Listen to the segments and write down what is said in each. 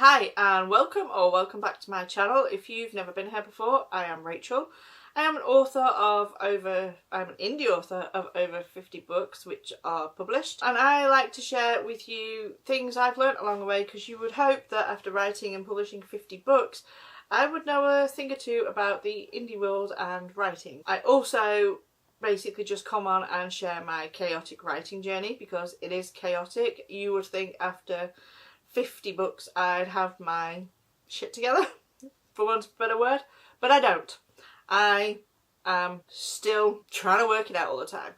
Hi and welcome back to my channel. If you've never been here before, I am Rachel. I'm an indie author of over 50 books which are published, and I like to share with you things I've learnt along the way, because you would hope that after writing and publishing 50 books I would know a thing or two about the indie world and writing. I also basically just come on and share my chaotic writing journey, because it is chaotic. You would think after 50 books I'd have my shit together, for want of a better word, but I don't. I am still trying to work it out all the time.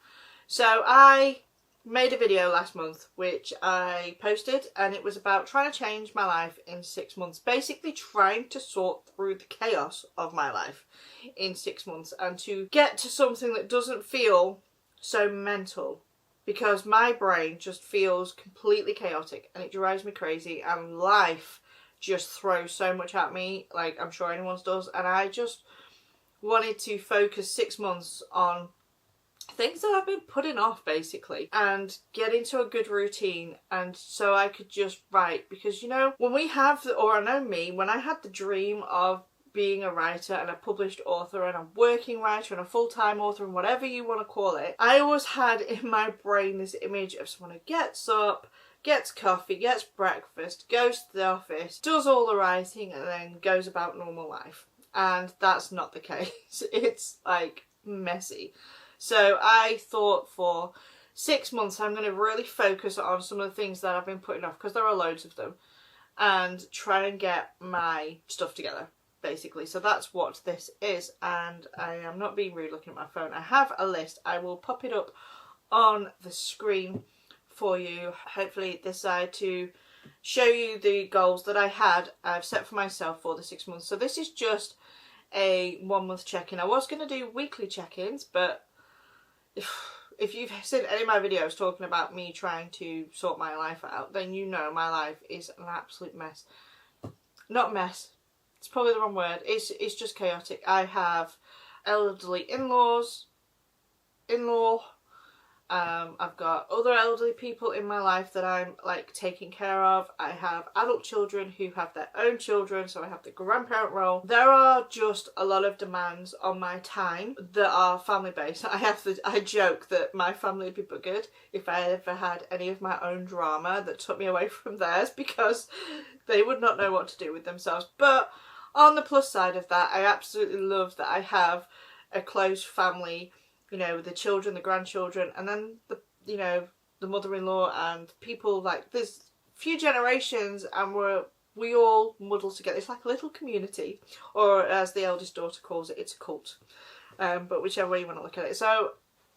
So I made a video last month which I posted, and it was about trying to change my life in 6 months. Basically trying to sort through the chaos of my life in 6 months and to get to something that doesn't feel so mental, because my brain just feels completely chaotic and it drives me crazy, and life just throws so much at me, like I'm sure anyone's does, and I just wanted to focus 6 months on things that I've been putting off basically, and get into a good routine, and so I could just write. Because you know, when we have, or I know me, when I had the dream of being a writer and a published author and a working writer and a full-time author and whatever you want to call it, I always had in my brain this image of someone who gets up, gets coffee, gets breakfast, goes to the office, does all the writing, and then goes about normal life. And that's not the case. It's like messy. So I thought for 6 months I'm going to really focus on some of the things that I've been putting off, because there are loads of them, and try and get my stuff together basically. So that's what this is, and I am not being rude looking at my phone. I have a list. I will pop it up on the screen for you, hopefully this side, to show you the goals that I've set for myself for the 6 months. So this is just a 1 month check-in. I was going to do weekly check-ins, but if you've seen any of my videos talking about me trying to sort my life out, then you know my life is an absolute mess. Not mess, it's probably the wrong word. It's just chaotic. I have elderly in-laws, I've got other elderly people in my life that I'm like taking care of. I have adult children who have their own children, so I have the grandparent role. There are just a lot of demands on my time that are family based. I joke that my family would be buggered if I ever had any of my own drama that took me away from theirs, because they would not know what to do with themselves. But on the plus side of that, I absolutely love that I have a close family, you know, the children, the grandchildren, and then the mother-in-law, and people, like there's few generations, and we all muddle together. It's like a little community, or as the eldest daughter calls it, it's a cult. But whichever way you want to look at it. So,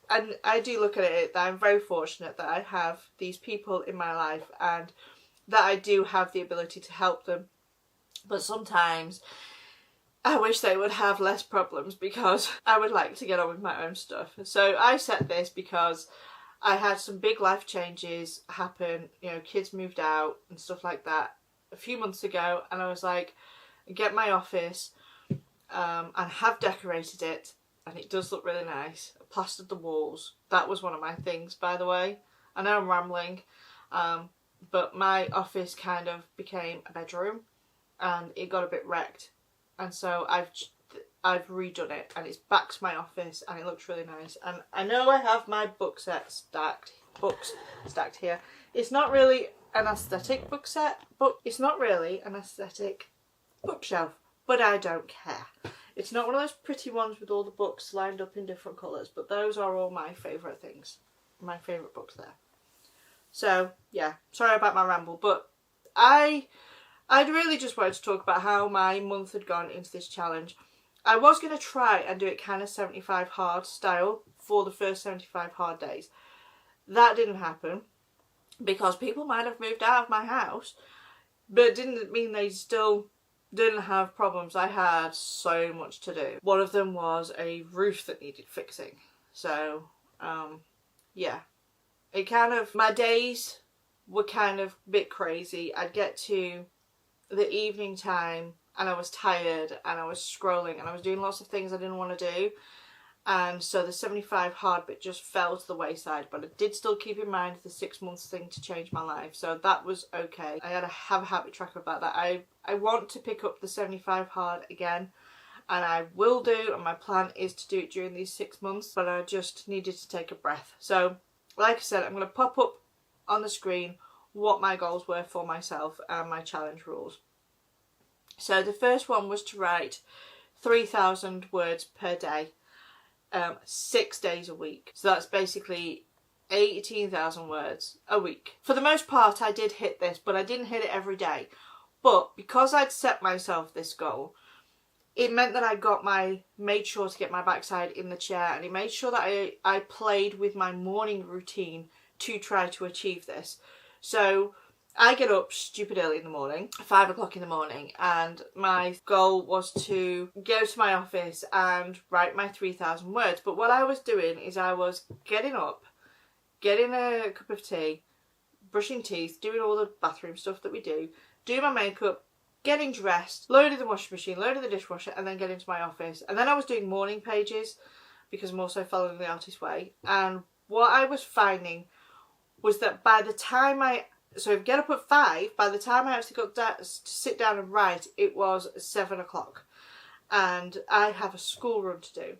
and I do look at it that I'm very fortunate that I have these people in my life, and that I do have the ability to help them. But sometimes I wish they would have less problems, because I would like to get on with my own stuff. So I set this because I had some big life changes happen. You know, kids moved out and stuff like that a few months ago, and I was like, get my office, and have decorated it, and it does look really nice. I plastered the walls. That was one of my things, by the way. I know I'm rambling, but my office kind of became a bedroom, and it got a bit wrecked. And so I've redone it, and it's back to my office, and it looks really nice. And I know I have my books stacked here. It's not really an aesthetic it's not really an aesthetic bookshelf, but I don't care. It's not one of those pretty ones with all the books lined up in different colours, but those are all my favourite things. My favourite books there. So yeah, sorry about my ramble, but I'd really just wanted to talk about how my month had gone into this challenge. I was going to try and do it kind of 75 hard style for the first 75 hard days. That didn't happen, because people might have moved out of my house, but it didn't mean they still didn't have problems. I had so much to do. One of them was a roof that needed fixing. So, yeah. It kind of, my days were kind of a bit crazy. I'd get to the evening time and I was tired, and I was scrolling, and I was doing lots of things I didn't want to do, and so the 75 hard bit just fell to the wayside, but I did still keep in mind the 6 months thing to change my life, so that was okay. I had to have a habit tracker about that. I want to pick up the 75 hard again, and I will do, and my plan is to do it during these 6 months, but I just needed to take a breath. So like I said, I'm going to pop up on the screen what my goals were for myself and my challenge rules. So the first one was to write 3,000 words per day, 6 days a week. So that's basically 18,000 words a week. For the most part I did hit this, but I didn't hit it every day. But because I'd set myself this goal, it meant that I made sure to get my backside in the chair, and it made sure that I played with my morning routine to try to achieve this. So I get up stupid early in the morning, 5 o'clock in the morning, and my goal was to go to my office and write my 3,000 words. But what I was doing is I was getting up, getting a cup of tea, brushing teeth, doing all the bathroom stuff that we do, doing my makeup, getting dressed, loading the washing machine, loading the dishwasher, and then getting to my office. And then I was doing morning pages because I'm also following the artist way. And what I was finding was that by the time so if I get up at 5, by the time I actually got to sit down and write, it was 7 o'clock. And I have a school run to do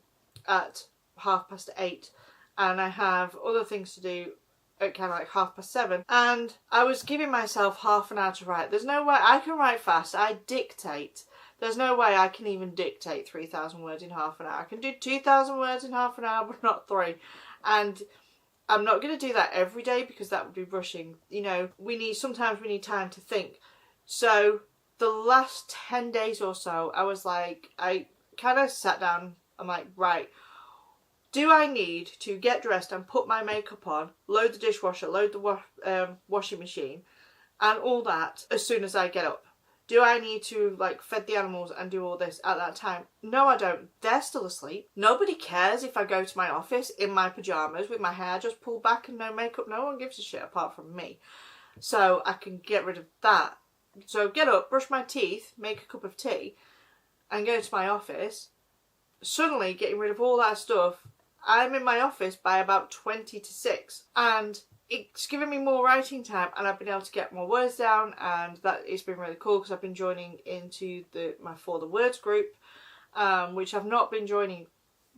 at 8:30. And I have other things to do at kind of like 7:30. And I was giving myself half an hour to write. There's no way I can write fast. I dictate. There's no way I can even dictate 3,000 words in half an hour. I can do 2,000 words in half an hour, but not 3. And I'm not going to do that every day because that would be rushing. You know, sometimes we need time to think. So the last 10 days or so, I was like, I kind of sat down. I'm like, right, do I need to get dressed and put my makeup on, load the dishwasher, load the washing machine, and all that as soon as I get up? Do I need to like fed the animals and do all this at that time? No, I don't. They're still asleep. Nobody cares if I go to my office in my pyjamas with my hair just pulled back and no makeup. No one gives a shit apart from me. So I can get rid of that. So get up, brush my teeth, make a cup of tea, and go to my office. Suddenly getting rid of all that stuff, I'm in my office by about 20 to 6. And it's given me more writing time, and I've been able to get more words down, and that it's been really cool because I've been joining into my For the Words group, which I've not been joining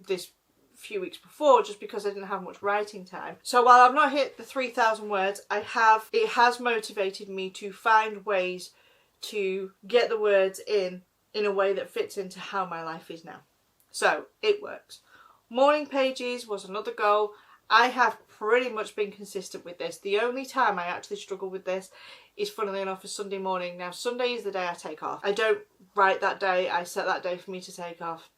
this few weeks before just because I didn't have much writing time. So while I've not hit the 3,000 words, it has motivated me to find ways to get the words in a way that fits into how my life is now. So it works. Morning pages was another goal. I have pretty much been consistent with this. The only time I actually struggle with this is, funnily enough, a Sunday morning. Now, Sunday is the day I take off. I don't write that day. I set that day for me to take off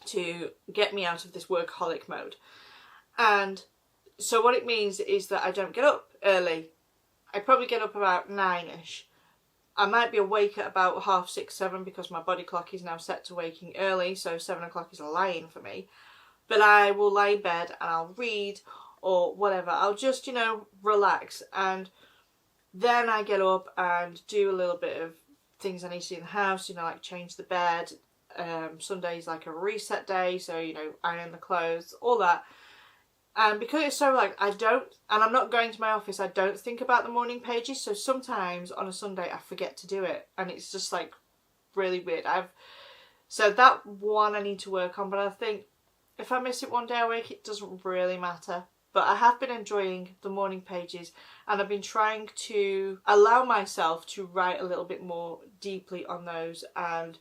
to get me out of this workaholic mode. And so what it means is that I don't get up early. I probably get up about 9ish. I might be awake at about 6:30, 7 because my body clock is now set to waking early, so 7 o'clock is lying for me. But I will lie in bed and I'll read or whatever. I'll just, relax. And then I get up and do a little bit of things I need to do in the house, like change the bed. Sunday's like a reset day, so, iron the clothes, all that. And because it's so and I'm not going to my office, I don't think about the morning pages. So sometimes on a Sunday I forget to do it. And it's just like really weird. So that one I need to work on, but I think if I miss it one day a week, it doesn't really matter. But I have been enjoying the morning pages, and I've been trying to allow myself to write a little bit more deeply on those and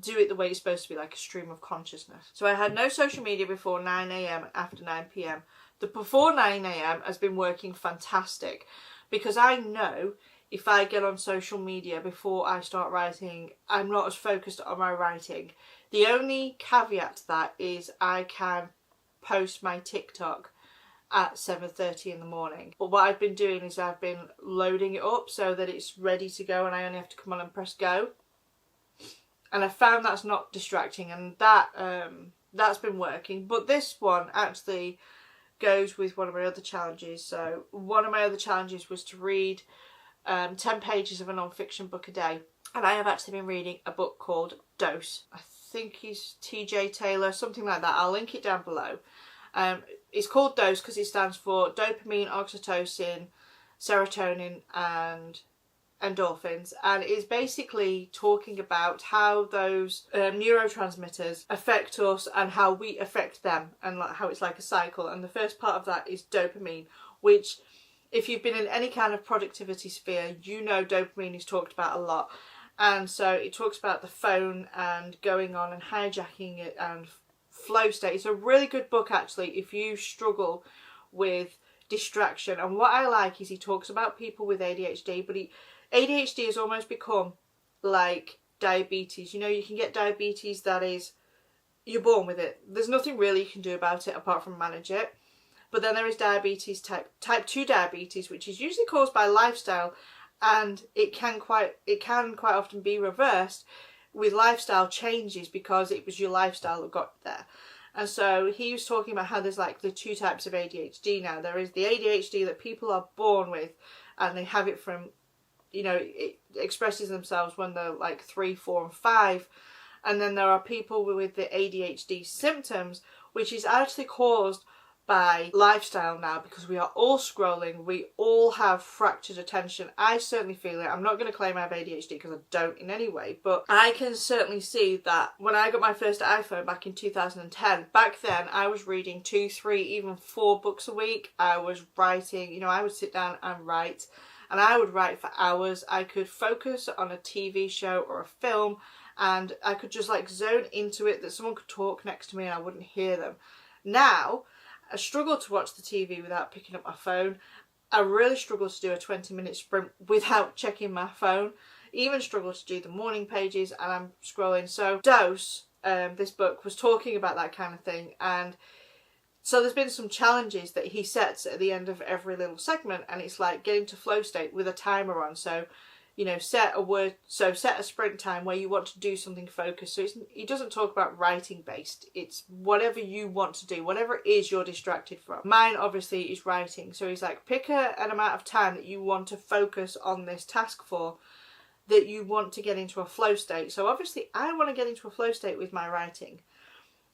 do it the way it's supposed to be, like a stream of consciousness. So I had no social media before 9 a.m, after 9 p.m. The before 9 a.m. has been working fantastic because I know if I get on social media before I start writing, I'm not as focused on my writing. The only caveat to that is I can post my TikTok at 7:30 in the morning. But what I've been doing is I've been loading it up so that it's ready to go and I only have to come on and press go. And I found that's not distracting, and that's been working. But this one actually goes with one of my other challenges. So one of my other challenges was to read 10 pages of a non-fiction book a day. And I have actually been reading a book called Dose. I think he's TJ Taylor, something like that. I'll link it down below. It's called Dose because it stands for dopamine, oxytocin, serotonin and endorphins, and it's basically talking about how those neurotransmitters affect us and how we affect them, and like how it's like a cycle. And the first part of that is dopamine, which if you've been in any kind of productivity sphere, you know dopamine is talked about a lot. And so it talks about the phone and going on and hijacking it and flow state. It's a really good book actually if you struggle with distraction. And what I like is he talks about people with ADHD, but ADHD has almost become like diabetes. You know, you can get diabetes that is, you're born with it. There's nothing really you can do about it apart from manage it. But then there is diabetes type 2 diabetes, which is usually caused by lifestyle, and it can quite often be reversed with lifestyle changes because it was your lifestyle that got there. And so he was talking about how there's like the two types of ADHD now. There is the ADHD that people are born with and they have it from, you know, it expresses themselves when they're like 3, 4 and 5. And then there are people with the ADHD symptoms, which is actually caused by lifestyle now, because we are all scrolling, we all have fractured attention. I certainly feel it. I'm not going to claim I have ADHD because I don't in any way, but I can certainly see that when I got my first iPhone back in 2010, back then I was reading 2, 3, even 4 books a week. I was writing, you know, I would sit down and write, and I would write for hours. I could focus on a TV show or a film, and I could just like zone into it, that someone could talk next to me and I wouldn't hear them. Now, I struggle to watch the TV without picking up my phone. I really struggle to do a 20-minute sprint without checking my phone. Even struggle to do the morning pages and I'm scrolling. So Dose, this book, was talking about that kind of thing. And so there's been some challenges that he sets at the end of every little segment. And it's like getting to flow state with a timer on. So, you know, set a sprint time where you want to do something focused. So he doesn't talk about writing based. It's whatever you want to do, whatever it is you're distracted from. Mine obviously is writing. So he's like, pick an amount of time that you want to focus on this task for, that you want to get into a flow state. So obviously I want to get into a flow state with my writing.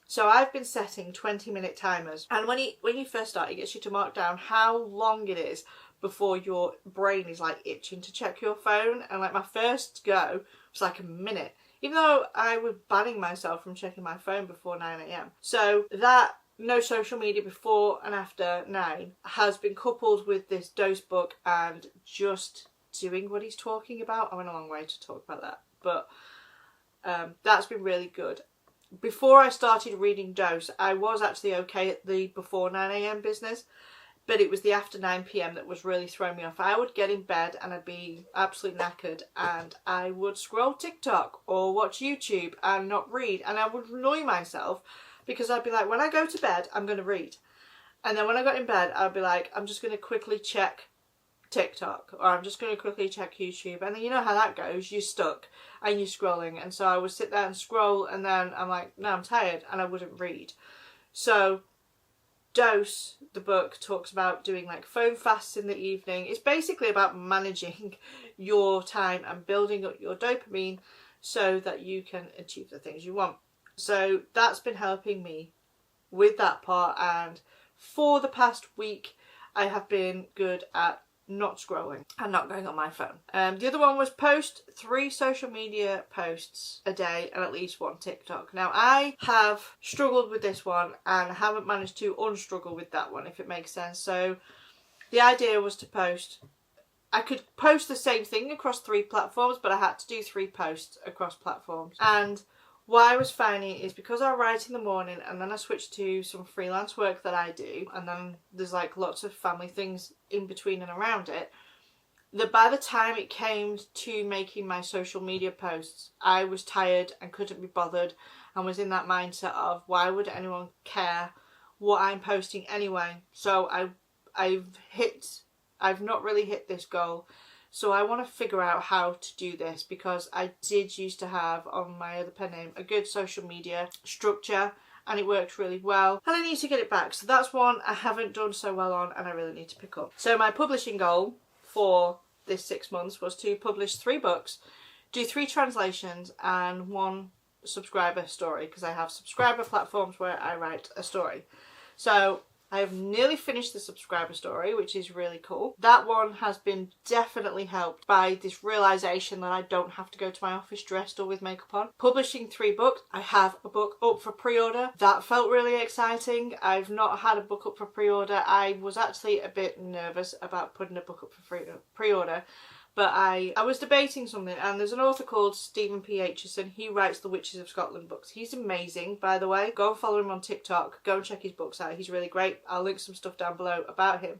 So I've been setting 20-minute timers. And when you first start, it gets you to mark down how long it is before your brain is like itching to check your phone. And like my first go was like a minute, even though I was banning myself from checking my phone before 9 a.m. So that no social media before and after 9 has been coupled with this Dose book and just doing what he's talking about. I went a long way to talk about that, but that's been really good. Before I started reading Dose, I was actually okay at the before 9 a.m. business. But it was the after 9 p.m. that was really throwing me off. I would get in bed and I'd be absolutely knackered and I would scroll TikTok or watch YouTube and not read. And I would annoy myself because I'd be like, when I go to bed, I'm going to read. And then when I got in bed, I'd be like, I'm just going to quickly check TikTok or I'm just going to quickly check YouTube. And then you know how that goes. You're stuck and you're scrolling. And so I would sit there and scroll and then I'm like, no, I'm tired, and I wouldn't read. So Dose, the book, talks about doing like phone fasts in the evening. It's basically about managing your time and building up your dopamine so that you can achieve the things you want. So that's been helping me with that part, and for the past week I have been good at not scrolling and not going on my phone. The other one was post 3 social media posts a day and at least 1 TikTok. Now I have struggled with this one and haven't managed to unstruggle with that one, if it makes sense. So the idea was to I could post the same thing across 3 platforms, but I had to do 3 posts across platforms. And what I was finding is, because I write in the morning and then I switch to some freelance work that I do, and then there's like lots of family things in between and around it, that by the time it came to making my social media posts, I was tired and couldn't be bothered and was in that mindset of, why would anyone care what I'm posting anyway? So I've not really hit this goal. So I want to figure out how to do this, because I did used to have on my other pen name a good social media structure and it worked really well, and I need to get it back. So that's one I haven't done so well on and I really need to pick up. So my publishing goal for this 6 months was to publish 3 books, do 3 translations and 1 subscriber story, because I have subscriber platforms where I write a story. So I have nearly finished the subscriber story, which is really cool. That one has been definitely helped by this realisation that I don't have to go to my office dressed or with makeup on. Publishing 3 books. I have a book up for pre-order. That felt really exciting. I've not had a book up for pre-order. I was actually a bit nervous about putting a book up for pre-order. But I was debating something, and there's an author called Stephen P. Aitchison. He writes the Witches of Scotland books. He's amazing, by the way. Go and follow him on TikTok. Go and check his books out. He's really great. I'll link some stuff down below about him.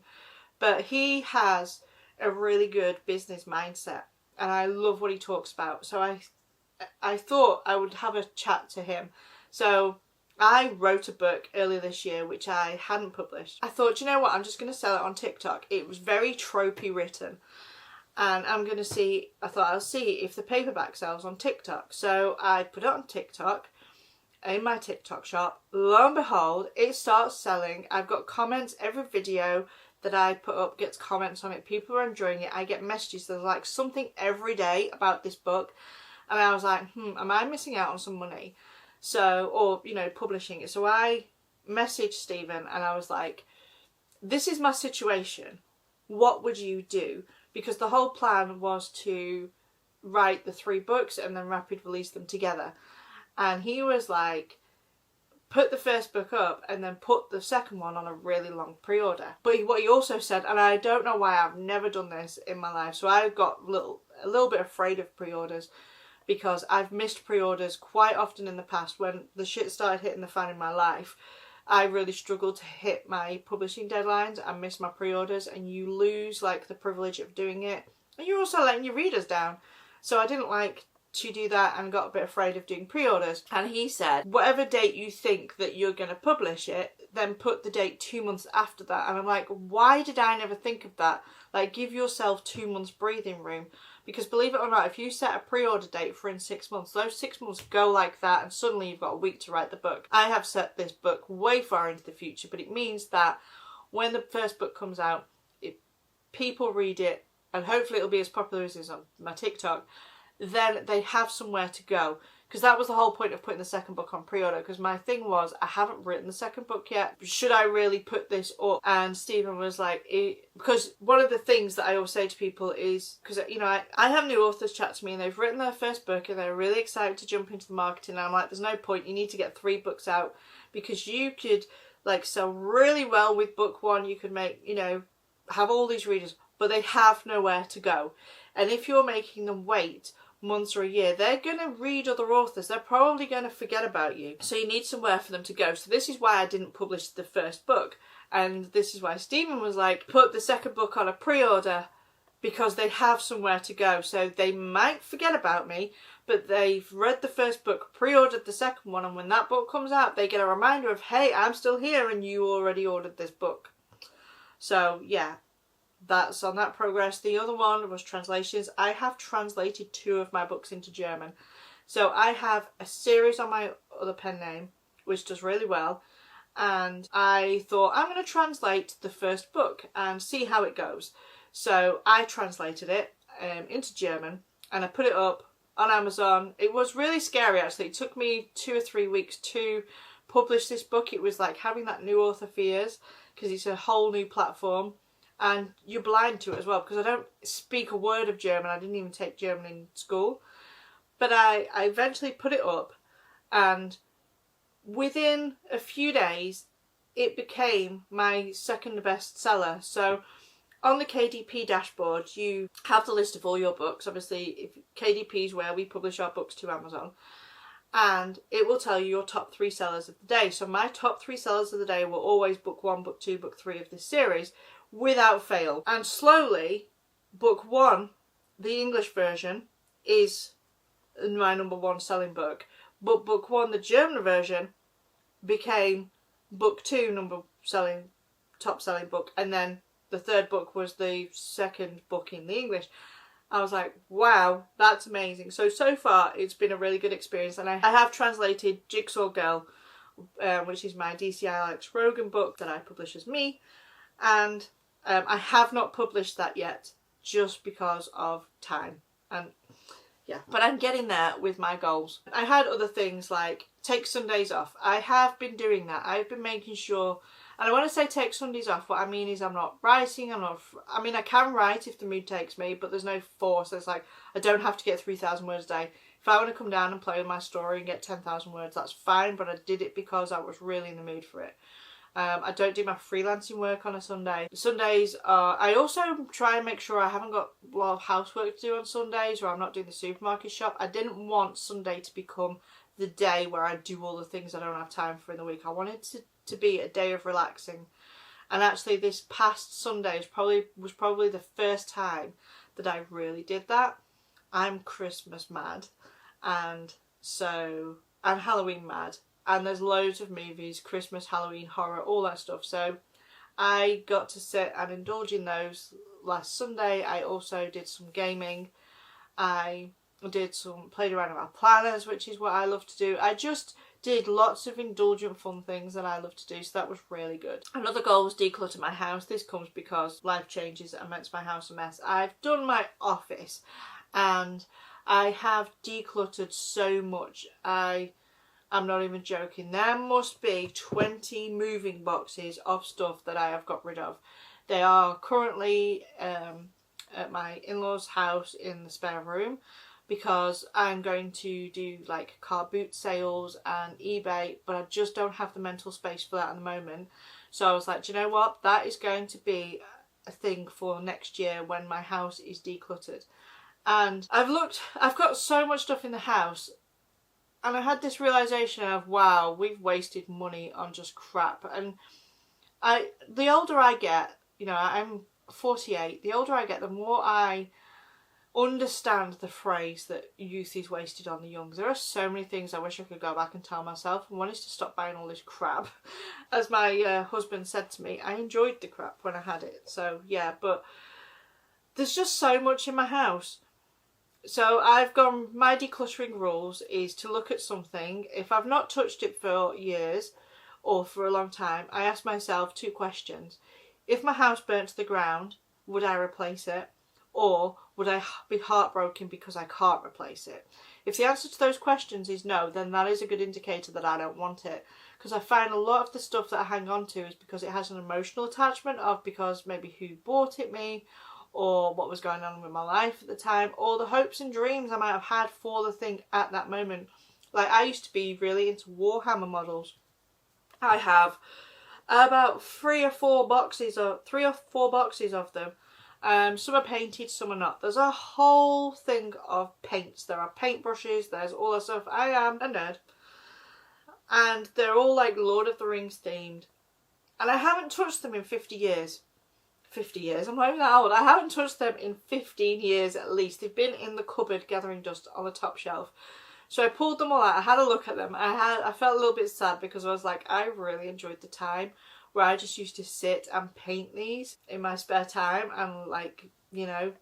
But he has a really good business mindset, and I love what he talks about. So I thought I would have a chat to him. So I wrote a book earlier this year which I hadn't published. I thought, you know what, I'm just going to sell it on TikTok. It was very tropey written. And I thought I'll see if the paperback sells on TikTok. So I put it on TikTok, in my TikTok shop. Lo and behold, it starts selling. I've got comments. Every video that I put up gets comments on it. People are enjoying it. I get messages. There's like something every day about this book. And I was like, am I missing out on some money? So, or, you know, publishing it. So I messaged Stephen and I was like, this is my situation. What would you do? Because the whole plan was to write the 3 books and then rapid release them together. And he was like, put the first book up and then put the second one on a really long pre-order. But what he also said, and I don't know why, I've never done this in my life, so I got a little bit afraid of pre-orders, because I've missed pre-orders quite often in the past. When the shit started hitting the fan in my life, I really struggled to hit my publishing deadlines and miss my pre-orders, and you lose like the privilege of doing it, and you're also letting your readers down. So I didn't like to do that and got a bit afraid of doing pre-orders. And he said, whatever date you think that you're going to publish it, then put the date 2 months after that. And I'm like, why did I never think of that? Like, give yourself 2 months breathing room. Because believe it or not, if you set a pre-order date for in 6 months, those 6 months go like that, and suddenly you've got a week to write the book. I have set this book way far into the future, but it means that when the first book comes out, if people read it, and hopefully it'll be as popular as it is on my TikTok, then they have somewhere to go. Because that was the whole point of putting the second book on pre-order. Because my thing was, I haven't written the second book yet. Should I really put this up? And Stephen was like, because one of the things that I always say to people is, because, you know, I have new authors chat to me and they've written their first book and they're really excited to jump into the marketing. And I'm like, there's no point. You need to get 3 books out, because you could like sell really well with book 1. You could make, you know, have all these readers, but they have nowhere to go. And if you're making them wait months or a year, they're going to read other authors. They're probably going to forget about you. So you need somewhere for them to go. So this is why I didn't publish the first book. And this is why Stephen was like, put the second book on a pre-order, because they have somewhere to go. So they might forget about me, but they've read the first book, pre-ordered the second one, and when that book comes out, they get a reminder of, hey, I'm still here and you already ordered this book. So yeah, that's on that progress. The other one was translations. I have translated 2 of my books into German. So I have a series on my other pen name, which does really well. And I thought, I'm going to translate the first book and see how it goes. So I translated it into German and I put it up on Amazon. It was really scary, actually. It took me 2 or 3 weeks to publish this book. It was like having that new author fears, because it's a whole new platform. And you're blind to it as well, because I don't speak a word of German. I didn't even take German in school. But I eventually put it up, and within a few days it became my second best seller. So on the KDP dashboard you have the list of all your books. Obviously, if KDP is where we publish our books to Amazon, and it will tell you your top 3 sellers of the day. So my top 3 sellers of the day were always book 1, book 2, book 3 of this series, without fail. And slowly, book 1, the English version, is my number 1 selling book. But book 1, the German version, became book 2 top selling book. And then the 3rd book was the 2nd book in the English. I was like, wow, that's amazing. So far, it's been a really good experience. And I have translated Jigsaw Girl, which is my DCI Alex Rogan book that I publish as me. And I have not published that yet, just because of time. And yeah, but I'm getting there with my goals. I had other things like take Sundays off. I have been doing that. I've been making sure, and I want to say take Sundays off, what I mean is I'm not writing, I mean I can write if the mood takes me, but there's no force. It's like I don't have to get 3,000 words a day. If I want to come down and play with my story and get 10,000 words, that's fine, but I did it because I was really in the mood for it. I don't do my freelancing work on a Sunday. Sundays are... I also try and make sure I haven't got a lot of housework to do on Sundays, or I'm not doing the supermarket shop. I didn't want Sunday to become the day where I do all the things I don't have time for in the week. I wanted to be a day of relaxing. And actually this past Sunday was probably the first time that I really did that. I'm Christmas mad, and Halloween mad. And there's loads of movies, Christmas, Halloween, horror, all that stuff. So I got to sit and indulge in those last Sunday. I also did some gaming. I played around with my planners, which is what I love to do. I just did lots of indulgent fun things that I love to do, so that was really good. Another goal was declutter my house. This comes because life changes and makes my house a mess. I've done my office and I have decluttered so much. I'm not even joking. There must be 20 moving boxes of stuff that I have got rid of. They are currently at my in-laws' house in the spare room because I'm going to do like car boot sales and eBay, but I just don't have the mental space for that at the moment. So I was like, do you know what? That is going to be a thing for next year when my house is decluttered. And I've got so much stuff in the house. And I had this realisation of, wow, we've wasted money on just crap. And the older I get, you know, I'm 48, the older I get, the more I understand the phrase that youth is wasted on the young. There are so many things I wish I could go back and tell myself. And one is to stop buying all this crap. As my husband said to me, I enjoyed the crap when I had it. So, yeah, but there's just so much in my house. So my decluttering rules is to look at something. If I've not touched it for years or for a long time, I ask myself 2 questions. If my house burnt to the ground, would I replace it? Or would I be heartbroken because I can't replace it? If the answer to those questions is no, then that is a good indicator that I don't want it. Because I find a lot of the stuff that I hang on to is because it has an emotional attachment of because maybe who bought it me, or what was going on with my life at the time, or the hopes and dreams I might have had for the thing at that moment. Like, I used to be really into Warhammer models. I have about 3 or 4 boxes of them. Some are painted, some are not. There's a whole thing of paints. There are paintbrushes, there's all that stuff. I am a nerd. And they're all like Lord of the Rings themed. And I haven't touched them in 50 years. 50 years, I'm not even that old. I haven't touched them in 15 years at least. They've been in the cupboard gathering dust on the top shelf. So I pulled them all out, I had a look at them. I felt a little bit sad because I was like, I really enjoyed the time where I just used to sit and paint these in my spare time and, like, you know,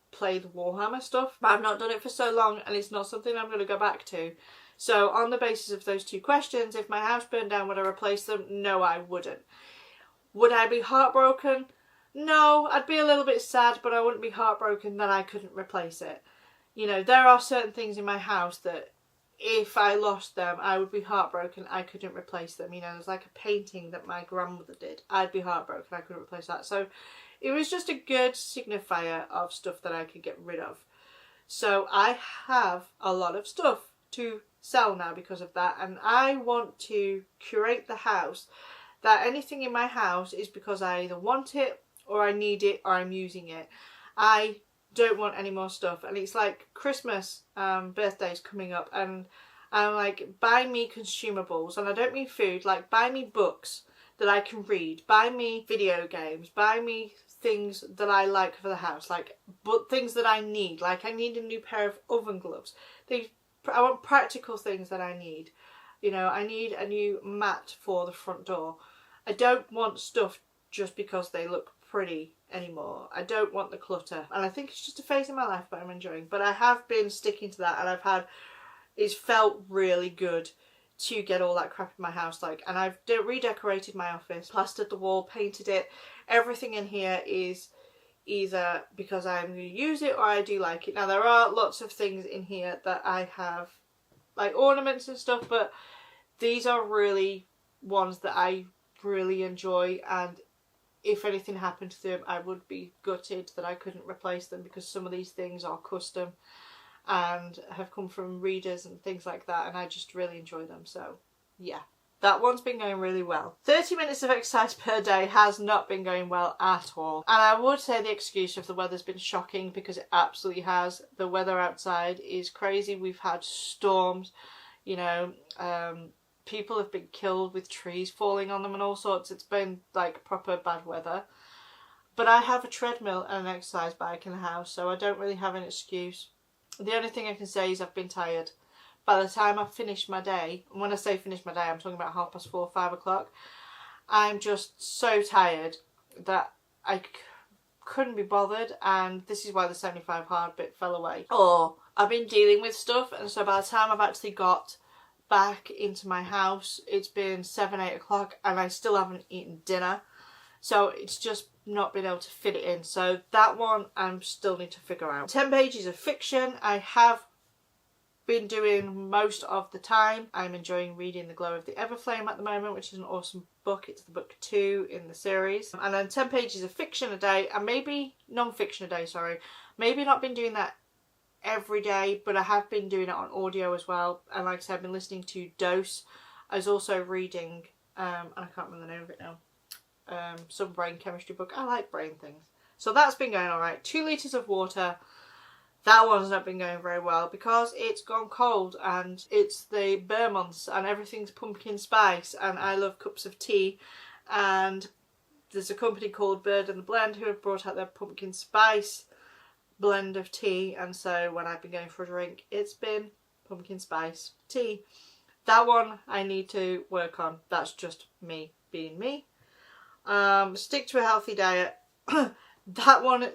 play the Warhammer stuff. But I've not done it for so long and it's not something I'm going to go back to. So on the basis of those 2 questions, if my house burned down, would I replace them? No, I wouldn't. Would I be heartbroken? No, I'd be a little bit sad, but I wouldn't be heartbroken that I couldn't replace it. You know, there are certain things in my house that if I lost them, I would be heartbroken I couldn't replace them. You know, there's like a painting that my grandmother did. I'd be heartbroken I couldn't replace that. So it was just a good signifier of stuff that I could get rid of. So I have a lot of stuff to sell now because of that, and I want to curate the house that anything in my house is because I either want it or I need it, or I'm using it. I don't want any more stuff. And it's like Christmas, birthday's coming up, and I'm like, buy me consumables. And I don't mean food, like buy me books that I can read, buy me video games, buy me things that I like for the house, like but things that I need. Like I need a new pair of oven gloves. I want practical things that I need. You know, I need a new mat for the front door. I don't want stuff just because they look pretty anymore. I don't want the clutter, and I think it's just a phase in my life that I'm enjoying. But I have been sticking to that, and it's felt really good to get all that crap in my house. Like, and I've redecorated my office, plastered the wall, painted it. Everything in here is either because I'm going to use it or I do like it. Now there are lots of things in here that I have, like ornaments and stuff, but these are really ones that I really enjoy, and if anything happened to them I would be gutted that I couldn't replace them, because some of these things are custom and have come from readers and things like that, and I just really enjoy them. So yeah, that one's been going really well. 30 minutes of exercise per day has not been going well at all. And I would say the excuse of the weather's been shocking, because it absolutely has. The weather outside is crazy. We've had storms, you know, people have been killed with trees falling on them and all sorts. It's been like proper bad weather. But I have a treadmill and an exercise bike in the house, so I don't really have an excuse. The only thing I can say is I've been tired. By the time I've finished my day, and when I say finish my day, I'm talking about 4:30, 5 o'clock, I'm just so tired that I couldn't be bothered, and this is why the 75 hard bit fell away. Or I've been dealing with stuff, and so by the time I've actually got back into my house, it's been 7, 8 o'clock, and I still haven't eaten dinner. So it's just not been able to fit it in. So that one I still need to figure out. 10 pages of fiction I have been doing most of the time. I'm enjoying reading The Glow of the Everflame at the moment, which is an awesome book. It's the book 2 in the series. And then 10 pages of fiction a day, and maybe non-fiction a day, sorry. Maybe not been doing that every day, but I have been doing it on audio as well. And like I said, I've been listening to Dose. I was also reading, and I can't remember the name of it now, some brain chemistry book. I like brain things. So that's been going alright. 2 litres of water. That one's not been going very well because it's gone cold and it's the Burr months and everything's pumpkin spice, and I love cups of tea, and there's a company called Bird and the Blend who have brought out their pumpkin spice blend of tea, and so when I've been going for a drink it's been pumpkin spice tea. That one I need to work on. That's just me being me. Stick to a healthy diet. That one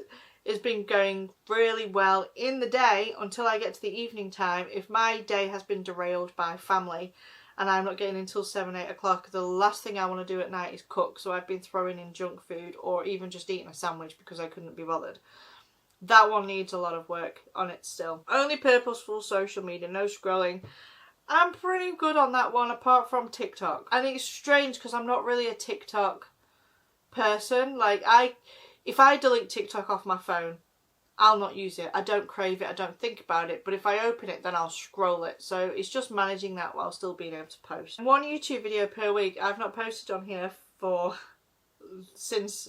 has been going really well in the day until I get to the evening time. If my day has been derailed by family and I'm not getting until 7, 8 o'clock, the last thing I want to do at night is cook. So I've been throwing in junk food or even just eating a sandwich because I couldn't be bothered. That one needs a lot of work on it still. Only purposeful social media, no scrolling. I'm pretty good on that one apart from TikTok. And it's strange because I'm not really a TikTok person. Like if I delete TikTok off my phone, I'll not use it. I don't crave it. I don't think about it. But if I open it, then I'll scroll it. So it's just managing that while still being able to post. 1 YouTube video per week. I've not posted on here since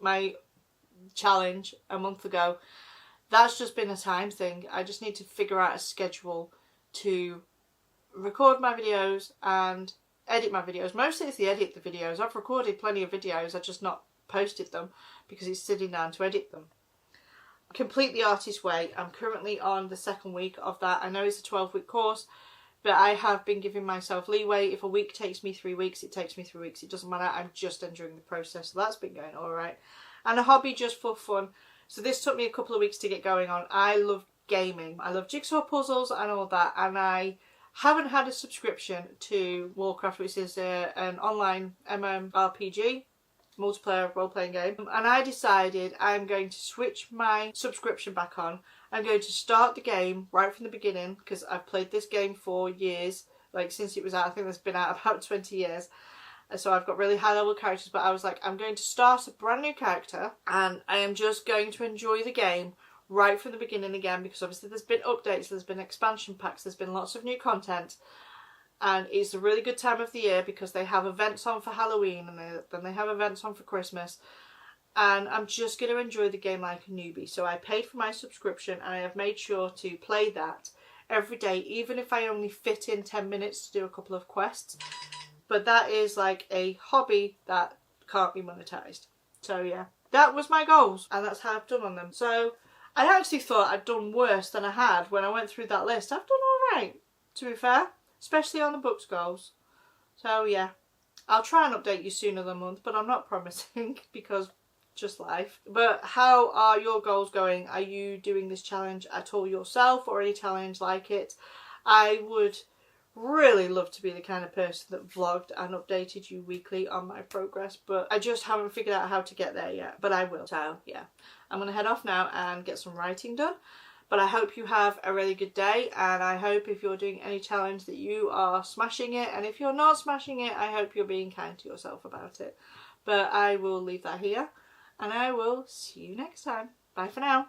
my challenge a month ago. That's just been a time thing. I just need to figure out a schedule to record my videos and edit my videos. Mostly it's the edit the videos. I've recorded plenty of videos. I've just not posted them because it's sitting down to edit them. Complete the Artist Way. I'm currently on the 2nd week of that. I know it's a 12-week course, but I have been giving myself leeway. If a week takes me 3 weeks, it takes me 3 weeks. It doesn't matter. I'm just enjoying the process. So that's been going all right. And a hobby just for fun. So this took me a couple of weeks to get going on. I love gaming. I love jigsaw puzzles and all that. And I haven't had a subscription to Warcraft, which is an online MMORPG, multiplayer role-playing game. And I decided I'm going to switch my subscription back on. I'm going to start the game right from the beginning because I've played this game for years. Like since it was out, I think it's been out about 20 years. So I've got really high level characters, but I was like, I'm going to start a brand new character and I am just going to enjoy the game right from the beginning again, because obviously there's been updates, there's been expansion packs, there's been lots of new content, and it's a really good time of the year because they have events on for Halloween and then they have events on for Christmas, and I'm just going to enjoy the game like a newbie. So I paid for my subscription and I have made sure to play that every day, even if I only fit in 10 minutes to do a couple of quests. But that is like a hobby that can't be monetized. So yeah, that was my goals and that's how I've done on them. So I actually thought I'd done worse than I had when I went through that list. I've done alright, to be fair, especially on the books goals. So yeah, I'll try and update you sooner than a month, but I'm not promising because just life. But how are your goals going? Are you doing this challenge at all yourself or any challenge like it? I would really love to be the kind of person that vlogged and updated you weekly on my progress, but I just haven't figured out how to get there yet, but I will. So yeah, I'm gonna head off now and get some writing done. But I hope you have a really good day, and I hope if you're doing any challenge that you are smashing it, and if you're not smashing it, I hope you're being kind to yourself about it. But I will leave that here, and I will see you next time. Bye for now.